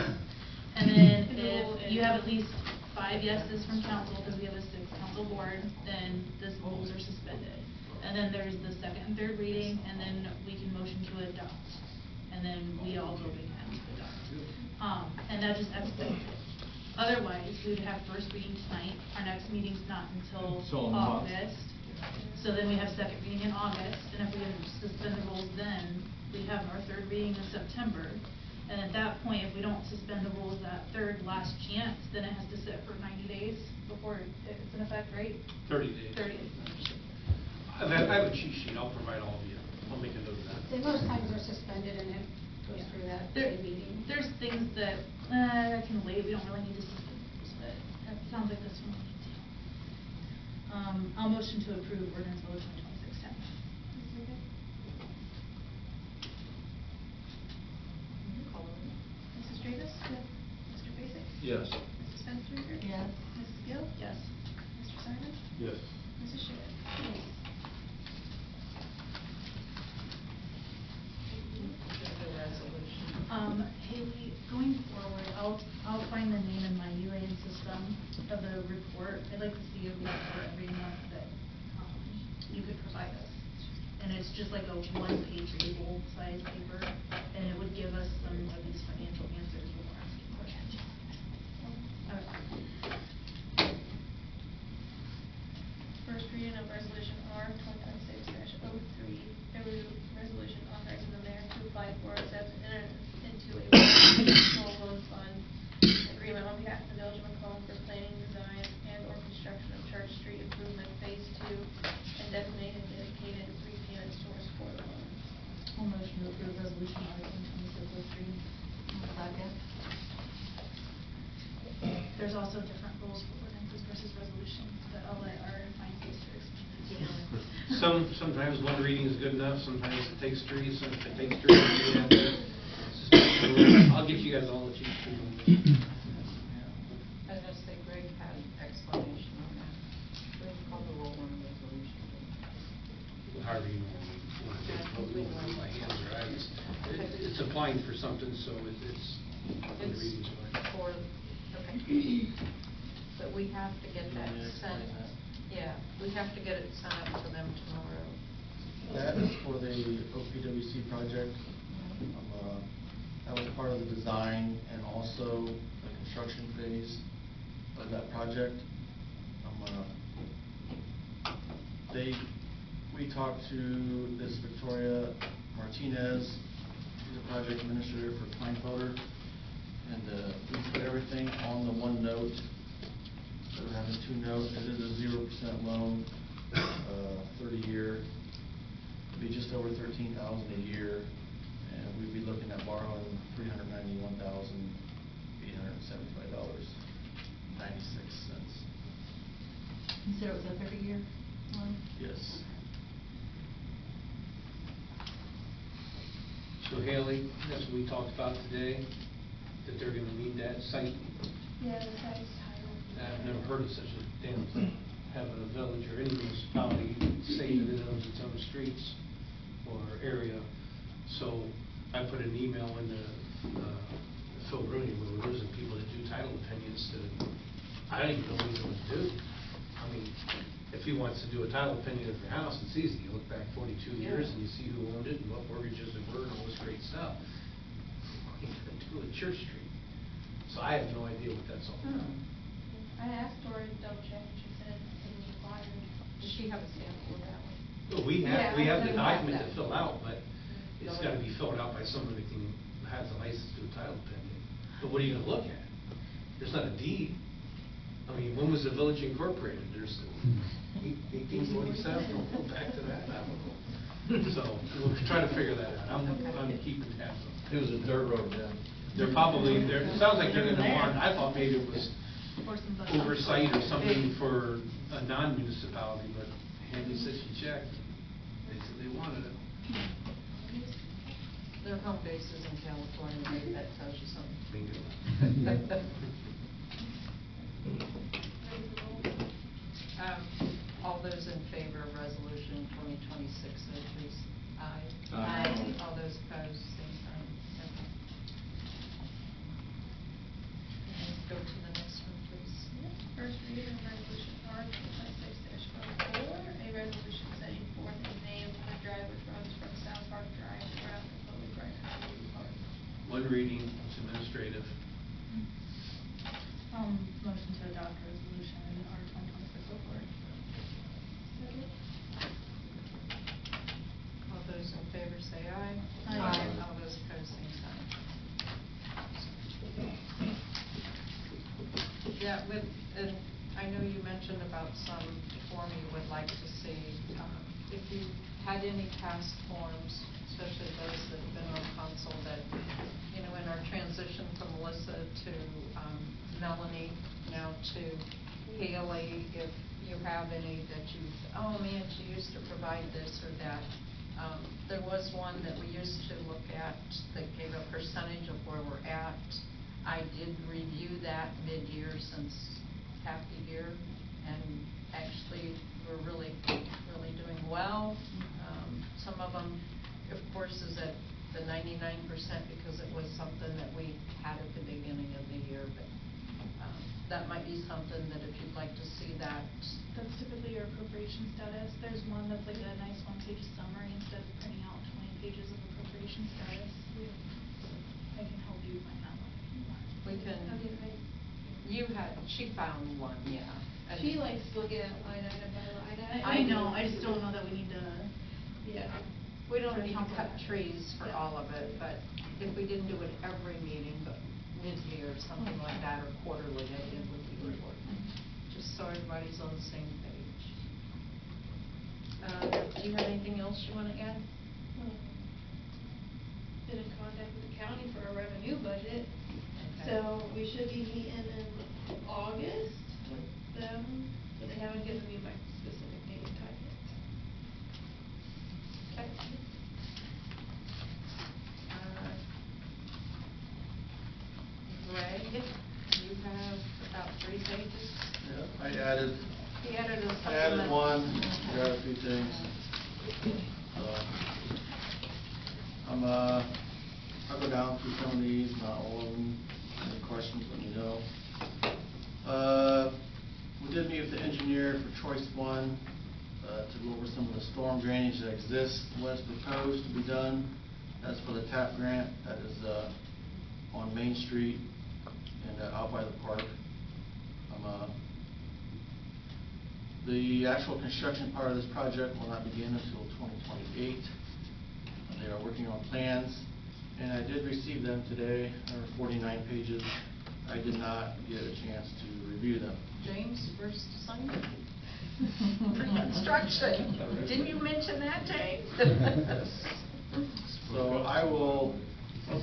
and then And we'll- if you have at least 5 yeses from council, because we have a 6-council board, then these rules are suspended. And then there's the second and third reading, and then we can motion to adopt, and then we all vote again to adopt. And that just expedites it. Otherwise, we would have first reading tonight, our next meeting's not until Until in a month. August. So then we have second reading in August, and if we suspend the rules then, we have our third reading in September. And at that point, if we don't suspend the rules that third last chance, then it has to sit for 90 days before it's in effect, right? 30 days. 30. I have a cheat sheet, I'll provide all of you. I'll make a note of that. They most times are suspended and it goes Yeah. through that There- same meeting. There's things that, I can wait, we don't really need to suspend the rules, but it sounds like this one we need to. I'll motion to approve ordinance L 2026-10. Call the roll. Mrs. Davis? Yes. Mr. Basic? Yes. Mrs. Fenstermaker? Yes. Mrs. Gill? Yes. Mr. Simon? Yes. Mrs. Sherrick? Yes. The resolution. Haley, going forward, I'll find the name in my UAN system of the report. I'd like to see a report every month that, you could provide us. And it's just like a one-page label size paper, and it would give us some of these financial answers we're asking for. Okay. First reading of resolution R 2026-03, a resolution authorizing the mayor to apply for, accept, and enter into a municipal loan fund agreement on behalf of the village of Macomb for planning, design, and/or construction of Church Street Improvement Phase 2, and designated dedicated repayments source for the loan. I'll motion to approve resolution R 2026-03. I'll second. There's also different rules for ordinances versus resolutions, but I'll let our fine sister explain it to you. Sometimes one reading is good enough, sometimes it takes 3, some if it takes 3, we have to suspend the rules. I'll get you guys all the cheat sheet on this. I was gonna say Greg had explanation on that. Greg, call the roll on the resolution. However you want to take it, we don't want my hands or eyes. It's applying for something, so it's the reading's fine. For, okay. But we have to get that Yeah, sent, explain that. yeah, we have to get it sent up to them tomorrow. That is for the OPWC project. That was part of the design and also the construction phase of that project. We talked to this Victoria Martinez, she's a project administrator for Kleinfelder, and we put everything on the one note. So we're having 2 notes. It is a 0% loan, 30-year. It'd be just over $13,000 a year, and we'd be looking at borrowing $391,875.96. You said it was a 30-year loan? Yes. So Haley, that's what we talked about today, that they're gonna need that site. Yeah, the size title. I've never heard of such a damn thing, having a village or any municipality say that it owns its own streets or area. So I put an email into Phil Rooney, where we're losing people that do title opinions to, I I don't even know what he's gonna do. I mean, if he wants to do a title opinion of your house, it's easy. You look back 42 years and you see who owned it and what mortgages there were and all this great stuff. What are you gonna do with Church Street? So I have no idea what that's all about. I asked Tori to double check, and she said it was required. Does she have a sample of that one? Well, we have Yeah, the we have document to that. fill out, but it's gotta be filled out by someone that has a license to do a title opinion. But what are you gonna look at? There's not a deed. I mean, when was the village incorporated? There's 1847, we'll go back to that, I don't know. So, we'll try to figure that out. I'm keeping tabs on that. It was a dirt road then. They're probably, it sounds like they're gonna want, I thought maybe it was Or some budget. oversight or something for a non-municipality, but Andy said she checked. They said they wanted it. Their home base is in California, maybe that tells you something. Bingo. All those in favor of resolution 2026-03, aye. Aye. All those opposed, same sign. Okay. Let's go to the next one, please. First reading of resolution R 2026-04, a resolution setting forth a name for the drive which runs from South Park Drive around the public right of Park. One reading, it's administrative. Motion to adopt resolution R 2026-04. All those in favor say aye. Aye. All those opposed, same sign. Yeah, and I know you mentioned about some form you would like to see. If you had any past forms, especially those that have been on console that, in our transition from Melissa to Melanie, now to Haley, if you have any that oh man, she used to provide this or that. There was one that we used to look at that gave a percentage of where we're at. I did review that mid-year since half the year, and actually we're really doing well. Some of them, of course, is at the 99% because it was something that we had at the beginning of the year, but that might be something that if you'd like to see that. That's typically your appropriation status. There's one that's like a nice one-page summary instead of printing out 20 pages of appropriation status. I can help you find that one if you want. We can, she found one, yeah. And She likes looking at line item by line item. I know, I just don't know that we need to. Yeah. We don't need to Council cut action. trees for all of it, but if we didn't do it every meeting, but mid-year, something like that, or quarterly, I think would be important, just so everybody's on the same page. Do you have anything else you want to add? Been in contact with the county for a revenue budget, Okay. so we should be meeting in August with them, but they haven't given me my specific date and time yet. Okay. Greg, you have about 3 pages. Yeah, I added He added a I supplement. added one, got a few things. I'll go down through some of these, not all of them. Any questions, let me know. We did meet with the engineer for choice one, to go over some of the storm drainage that exists, what's proposed to be done. That's for the TAP grant, that is, on Main Street and out by the park. The actual construction part of this project will not begin until 2028. They are working on plans, and I did receive them today. There were 49 pages. I did not get a chance to review them. James, first sign? Pre-construction. Didn't you mention that, James? So I'll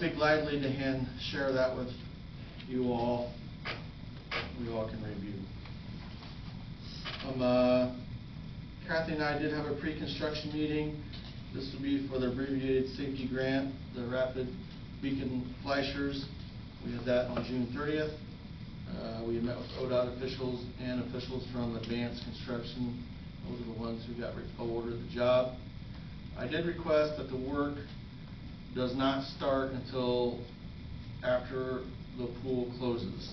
be gladly to share that with you all. We all can review. Kathy and I did have a pre-construction meeting. This will be for the abbreviated safety grant, the rapid beacon flashers. We had that on June 30th. We had met with ODOT officials and officials from Advanced Construction. Those are the ones who got awarded the job. I did request that the work does not start until after the pool closes.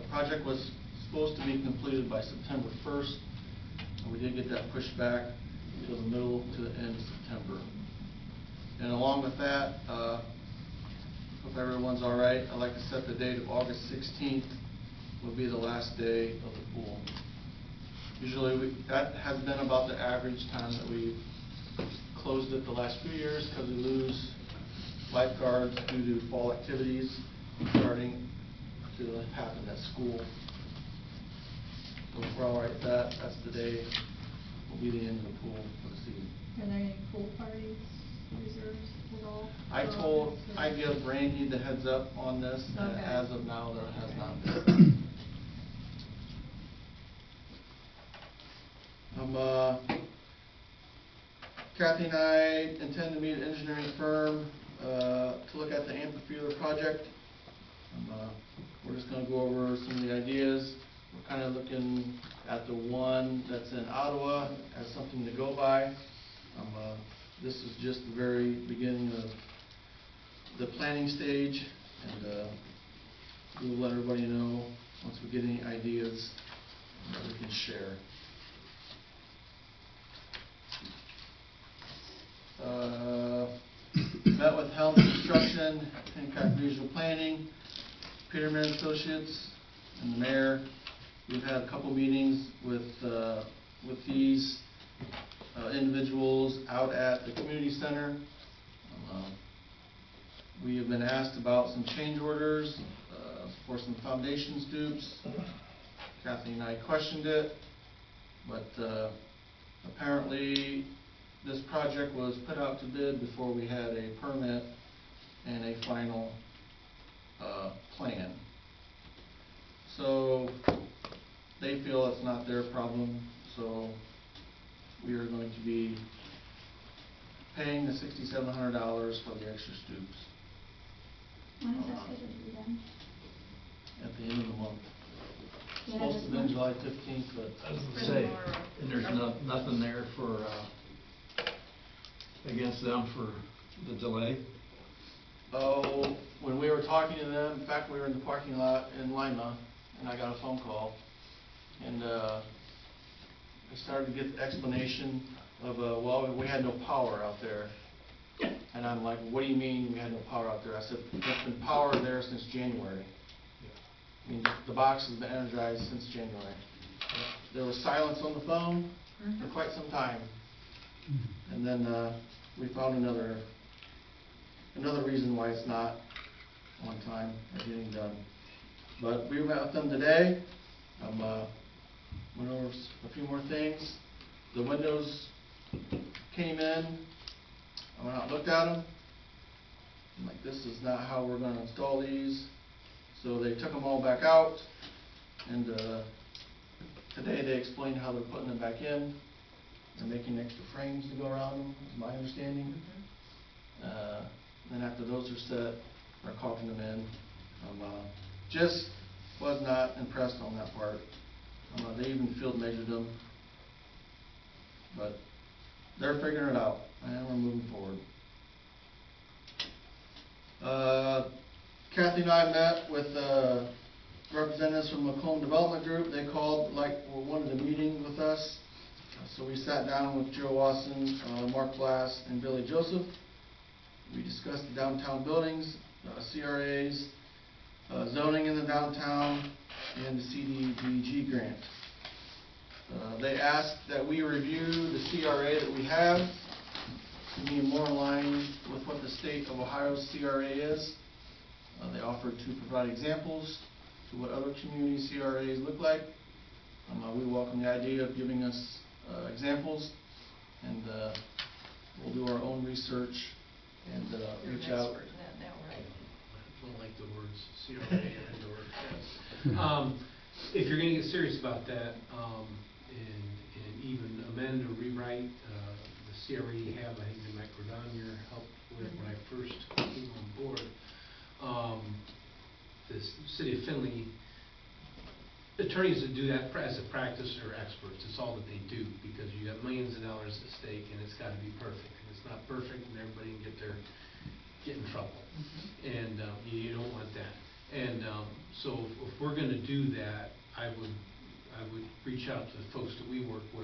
The project was supposed to be completed by September 1st, and we did get that pushed back to the middle to the end of September. And along with that, if everyone's all right, I'd like to set the date of August 16th will be the last day of the pool. Usually, that has been about the average time that we've closed it the last few years, because we lose lifeguards due to fall activities starting to happen at school. So if we're all right with that, that's the day, will be the end of the pool for the season. Are there any pool parties reserved at all? I give Randy the heads up on this, and Okay. as of now, there has not been. Kathy and I intend to meet an engineering firm to look at the amphitheater project. We're just going to go over some of the ideas. We're kind of looking at the one that's in Ottawa as something to go by. This is just the very beginning of the planning stage, and we'll let everybody know once we get any ideas that we can share. Met with Helm Construction, Hancock Regional Planning, Peterman Associates, and the mayor. We've had a couple meetings with these individuals out at the community center. We have been asked about some change orders for some foundation stoops. Kathy and I questioned it, but apparently this project was put out to bid before we had a permit and a final plan. So they feel it's not their problem, so we are going to be paying the $6,700 for the extra stoops When is that scheduled to be done? at the end of the month. Yeah, Supposed to this be month. July 15th, but I was gonna say, and there's nothing there for, against them for the delay? oh, when we were talking to them, in fact, we were in the parking lot in Lima, and I got a phone call, and I started to get the explanation of, well, we had no power out there. And I'm like, what do you mean we had no power out there? I said, there's been power there since January. I mean, the box has been energized since January. There was silence on the phone for quite some time. And then we found another reason why it's not on time or getting done. But we met with them today. Went over a few more things. The windows came in. I went out and looked at them. I'm like, this is not how we're going to install these. So they took them all back out, and today they explained how they're putting them back in. They're making extra frames to go around them, is my understanding. Then after those are set, they're caulking them in. Just was not impressed on that part. They even field measured them, but they're figuring it out, and we're moving forward. Kathy and I met with representatives from Macomb Development Group. They called, wanted a meeting with us. So we sat down with Joe Wasson, Mark Glass, and Billy Joseph. We discussed the downtown buildings, CRAs, zoning in the downtown, and the CDBG grant. They asked that we review the CRA that we have to be more in line with what the state of Ohio's CRA is. They offered to provide examples to what other community CRAs look like. We welcome the idea of giving us examples, and we'll do our own research and reach out. I don't like the words CRA and/or. If you're going to get serious about that, and even amend or rewrite the CRA you have, I think that Mike Rodonier helped with when I first came on board. The city of Findlay, attorneys that do that as a practice are experts. It's all that they do, because you have millions of dollars at stake, and it's got to be perfect. If it's not perfect, and everybody can get in trouble, and you don't want that. And so if we're going to do that, I would reach out to the folks that we work with